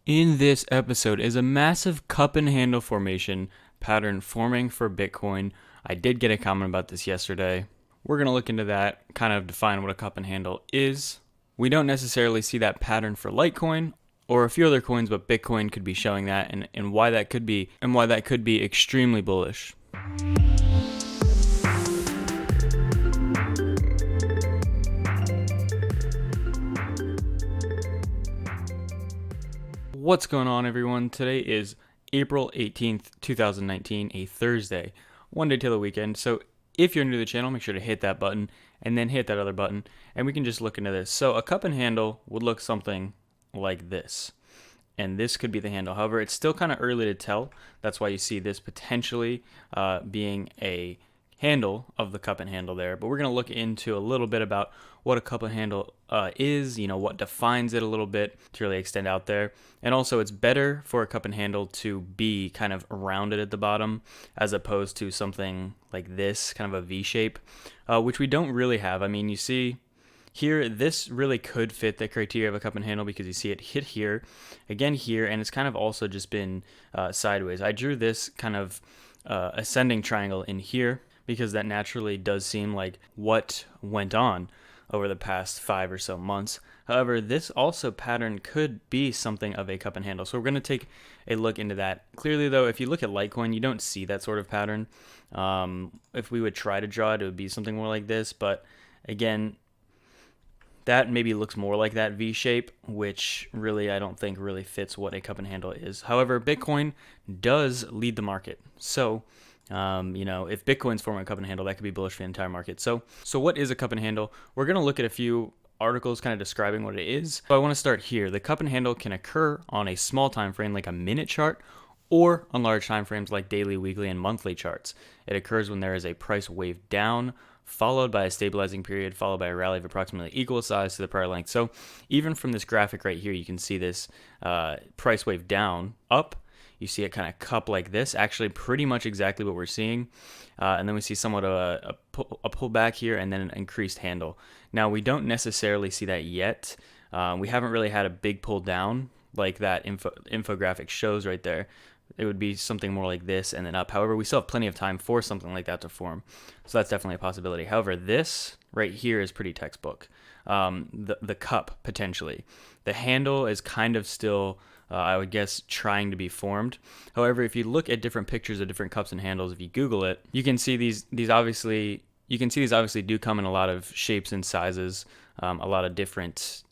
In this episode is a massive cup and handle formation pattern forming for Bitcoin. I did get a comment about this yesterday. We're going to look into that, kind of define what a cup and handle is. We don't necessarily see that pattern for Litecoin or a few other coins, but Bitcoin could be showing that and why that could be extremely bullish. What's going on, everyone? Today is April 18th, 2019, a Thursday, one day till the weekend. So if you're new to the channel, make sure to hit that button and then hit that other button, and we can just look into this. So a cup and handle would look something like this, and this could be the handle. However, it's still kind of early to tell. That's why you see this potentially being a handle of the cup and handle there, but we're going to look into a little bit about what a cup and handle is, what defines it a little bit to really extend out there. And also, it's better for a cup and handle to be kind of rounded at the bottom as opposed to something like this, kind of a V shape, which we don't really have. I mean, you see here, this really could fit the criteria of a cup and handle because you see it hit here, again here, and it's kind of also just been sideways. I drew this kind of ascending triangle in here because that naturally does seem like what went on over the past 5 or so months. However, this also pattern could be something of a cup and handle. So we're going to take a look into that. Clearly, though, if you look at Litecoin, you don't see that sort of pattern. If we would try to draw it, it would be something more like this. But again, that maybe looks more like that V shape, which really I don't think really fits what a cup and handle is. However, Bitcoin does lead the market. So if Bitcoin's forming a cup and handle, that could be bullish for the entire market. So what is a cup and handle? We're going to look at a few articles kind of describing what it is. So I want to start here. The cup and handle can occur on a small time frame like a minute chart or on large time frames like daily, weekly, and monthly charts. It occurs when there is a price wave down, followed by a stabilizing period, followed by a rally of approximately equal size to the prior length. So even from this graphic right here, you can see this price wave down, up. You see it kind of cup like this, actually pretty much exactly what we're seeing. And then we see somewhat of a pullback here and then an increased handle. Now, we don't necessarily see that yet. We haven't really had a big pull down like that infographic shows right there. It would be something more like this and then up. However, we still have plenty of time for something like that to form. So that's definitely a possibility. However, this right here is pretty textbook. The cup, potentially. The handle is kind of still, I would guess, trying to be formed. However, if you look at different pictures of different cups and handles, if you Google it, you can see these obviously do come in a lot of shapes and sizes, a lot of different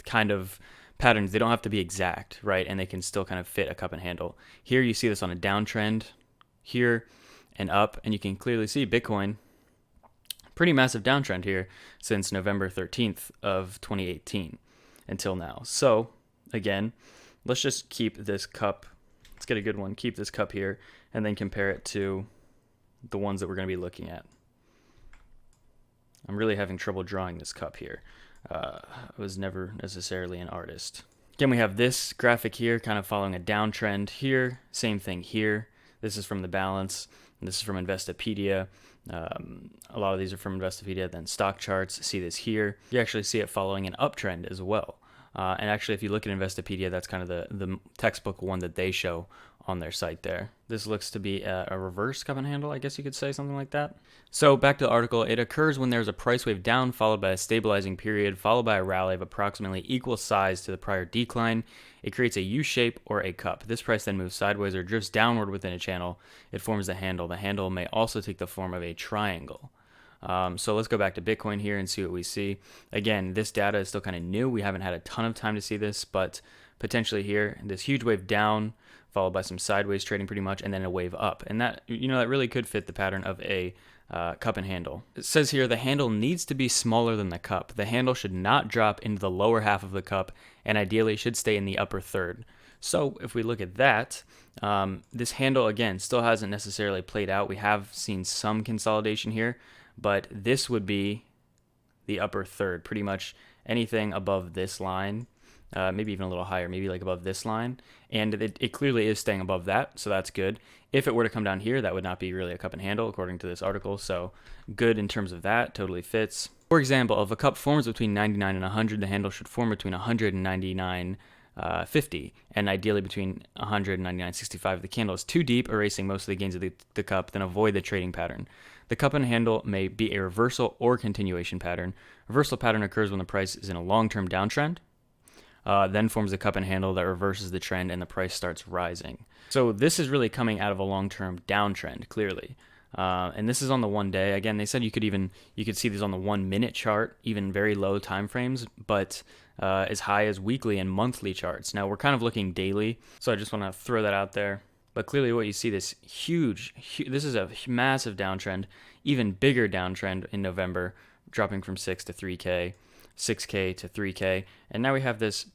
kind of patterns. They don't have to be exact, right? And they can still kind of fit a cup and handle. Here you see this on a downtrend, here and up, and you can clearly see Bitcoin, pretty massive downtrend here since November 13th of 2018 until now. So again, let's just keep this cup. Let's get a good one. Keep this cup here and then compare it to the ones that we're going to be looking at. I'm really having trouble drawing this cup here. I was never necessarily an artist. Again, we have this graphic here kind of following a downtrend here. Same thing here. This is from the balance. And this is from Investopedia. A lot of these are from Investopedia. Then stock charts. See this here. You actually see it following an uptrend as well. And actually, if you look at Investopedia, that's kind of the textbook one that they show on their site there. This looks to be a reverse cup and handle, I guess you could say, something like that. So back to the article, it occurs when there's a price wave down, followed by a stabilizing period, followed by a rally of approximately equal size to the prior decline. It creates a U shape or a cup. This price then moves sideways or drifts downward within a channel. It forms the handle. The handle may also take the form of a triangle. So let's go back to Bitcoin here and see what we see. Again, this data is still kind of new. We haven't had a ton of time to see this, but potentially here, this huge wave down, followed by some sideways trading pretty much, and then a wave up. And that, that really could fit the pattern of a cup and handle. It says here, the handle needs to be smaller than the cup. The handle should not drop into the lower half of the cup, and ideally should stay in the upper third. So if we look at that, this handle, again, still hasn't necessarily played out. We have seen some consolidation here, but this would be the upper third, pretty much anything above this line, maybe even a little higher, maybe like above this line. And it clearly is staying above that, so that's good. If it were to come down here, that would not be really a cup and handle, according to this article. So good in terms of that, totally fits. For example, if a cup forms between 99 and 100, the handle should form between 100 and 99 50, and ideally between 100 and 99.65. If the candle is too deep, erasing most of the gains of the cup, then avoid the trading pattern. The cup and handle may be a reversal or continuation pattern. Reversal pattern occurs when the price is in a long-term downtrend, then forms a cup and handle that reverses the trend and the price starts rising. So this is really coming out of a long-term downtrend, clearly. And this is on the 1 day. Again, they said you could see these on the 1 minute chart, even very low time frames, but as high as weekly and monthly charts. Now we're kind of looking daily, so I just want to throw that out there. But clearly what you see, this this is a massive downtrend, even bigger downtrend in November, dropping from 6 to 3K, 6K to 3K. And now we have this,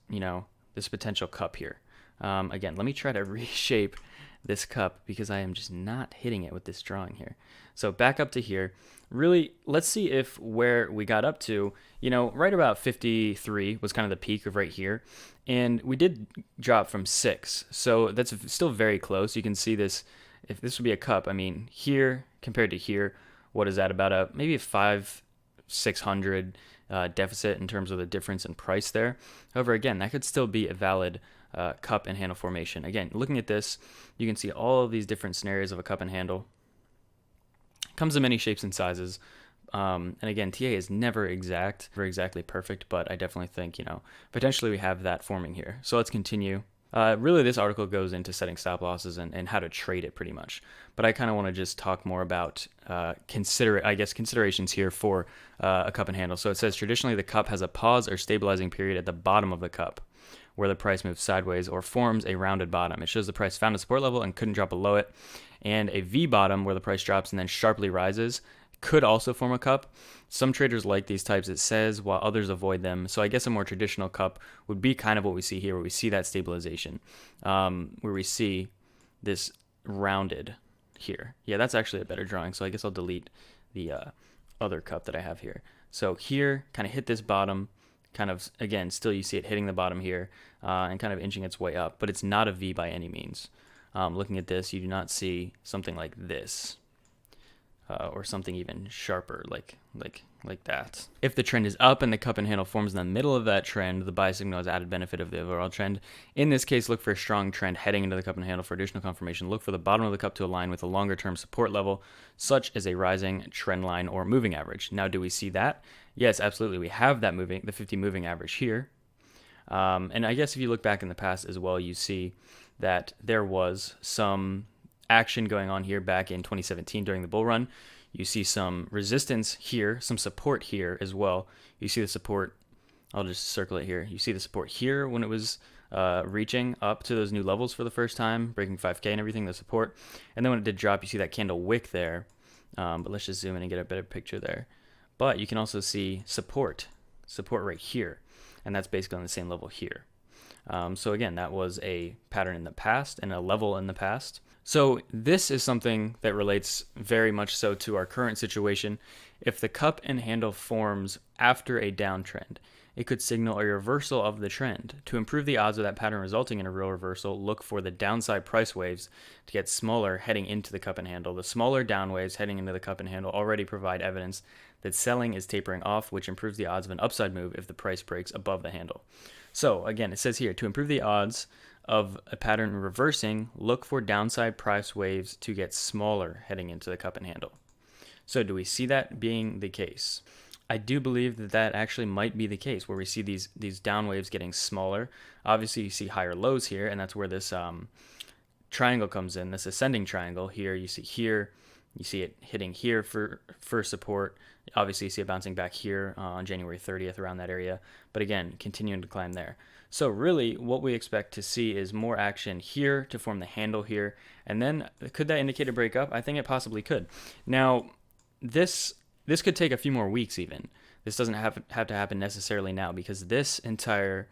this potential cup here. Again, let me try to reshape this cup because I am just not hitting it with this drawing here. So back up to here. Really, let's see if where we got up to, right about 53 was kind of the peak of right here. And we did drop from 6. So that's still very close. You can see this, if this would be a cup, I mean, here compared to here, what is that, about maybe a 500-600 deficit in terms of the difference in price there. However, again, that could still be a valid cup and handle formation. Again, looking at this, you can see all of these different scenarios of a cup and handle. It comes in many shapes and sizes. And again, TA is never exactly perfect, but I definitely think, potentially we have that forming here. So let's continue. Really, this article goes into setting stop losses and how to trade it pretty much. But I kind of want to just talk more about considerations here for a cup and handle. So it says traditionally the cup has a pause or stabilizing period at the bottom of the cup, where the price moves sideways or forms a rounded bottom. It shows the price found a support level and couldn't drop below it. And a V bottom, where the price drops and then sharply rises, could also form a cup. Some traders like these types, it says, while others avoid them. So I guess a more traditional cup would be kind of what we see here, where we see that stabilization, where we see this rounded here. Yeah, that's actually a better drawing. So I guess I'll delete the other cup that I have here. So here, kind of hit this bottom, kind of, again, still you see it hitting the bottom here and kind of inching its way up, but it's not a V by any means. Looking at this, you do not see something like this. Or something even sharper, like that. If the trend is up and the cup and handle forms in the middle of that trend, the buy signal has added benefit of the overall trend. In this case, look for a strong trend heading into the cup and handle for additional confirmation. Look for the bottom of the cup to align with a longer-term support level, such as a rising trend line or moving average. Now, do we see that? Yes, absolutely. We have that the 50 moving average here. And I guess if you look back in the past as well, you see that there was some action going on here back in 2017 during the bull run. You see some resistance here, some support here as well. You see the support, I'll just circle it here. You see the support here when it was reaching up to those new levels for the first time, breaking 5K and everything, the support. And then when it did drop, you see that candle wick there. But let's just zoom in and get a better picture there. But you can also see support right here. And that's basically on the same level here. So again, that was a pattern in the past and a level in the past. So this is something that relates very much so to our current situation. If the cup and handle forms after a downtrend, it could signal a reversal of the trend. To improve the odds of that pattern resulting in a real reversal, look for the downside price waves to get smaller heading into the cup and handle. The smaller down waves heading into the cup and handle already provide evidence that selling is tapering off, which improves the odds of an upside move if the price breaks above the handle. So again, it says here, to improve the odds of a pattern reversing, look for downside price waves to get smaller heading into the cup and handle. So do we see that being the case? I do believe that that actually might be the case, where we see these down waves getting smaller. Obviously, you see higher lows here, and that's where this triangle comes in, this ascending triangle here. You see it hitting here for support. Obviously, you see it bouncing back here on January 30th, around that area. But again, continuing to climb there. So really, what we expect to see is more action here to form the handle here. And then, could that indicate a breakup? I think it possibly could. Now, this could take a few more weeks even. This doesn't have to happen necessarily now, because this entire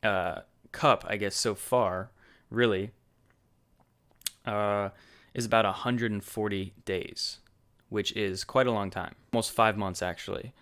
cup, I guess, so far, really, is about 140 days, which is quite a long time. Almost 5 months, actually.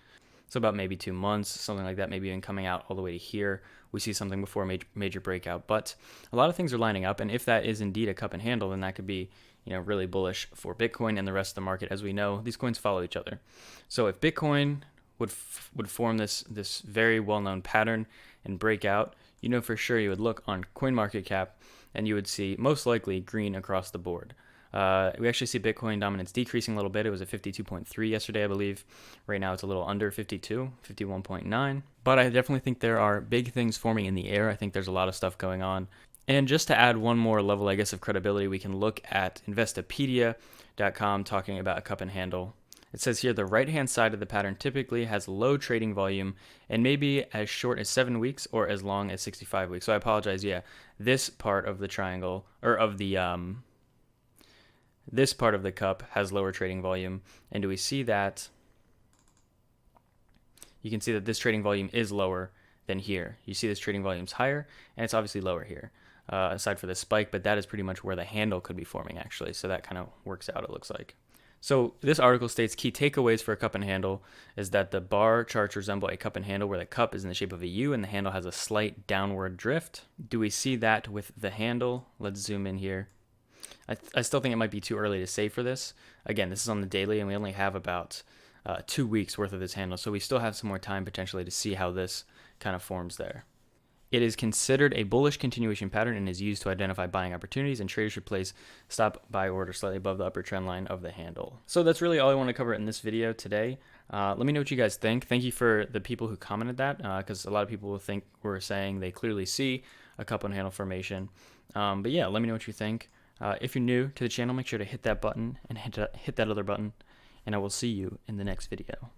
So about maybe 2 months, something like that, maybe even coming out all the way to here. We see something before a major breakout. But a lot of things are lining up, and if that is indeed a cup and handle, then that could be really bullish for Bitcoin and the rest of the market. As we know, these coins follow each other. So if Bitcoin would form this very well-known pattern and break out, you know for sure you would look on CoinMarketCap and you would see most likely green across the board. We actually see Bitcoin dominance decreasing a little bit. It was at 52.3 yesterday, I believe. Right now it's a little under 52, 51.9. But I definitely think there are big things forming in the air. I think there's a lot of stuff going on. And just to add one more level, I guess, of credibility, we can look at Investopedia.com talking about a cup and handle. It says here the right-hand side of the pattern typically has low trading volume and maybe as short as 7 weeks or as long as 65 weeks. So I apologize. Yeah, this part of the triangle, or of the this part of the cup has lower trading volume. And do we see that? You can see that this trading volume is lower than here. You see this trading volume is higher, and it's obviously lower here, aside for the spike, but that is pretty much where the handle could be forming, actually. So that kind of works out, it looks like. So this article states key takeaways for a cup and handle is that the bar charts resemble a cup and handle where the cup is in the shape of a U and the handle has a slight downward drift. Do we see that with the handle? Let's zoom in here. I still think it might be too early to say for this. Again, this is on the daily and we only have about 2 weeks worth of this handle. So we still have some more time potentially to see how this kind of forms there. It is considered a bullish continuation pattern and is used to identify buying opportunities, and traders should place stop buy order slightly above the upper trend line of the handle. So that's really all I want to cover in this video today. Let me know what you guys think. Thank you for the people who commented that, because a lot of people will think we're saying they clearly see a cup and handle formation. But yeah, let me know what you think. If you're new to the channel, make sure to hit that button and hit that other button, and I will see you in the next video.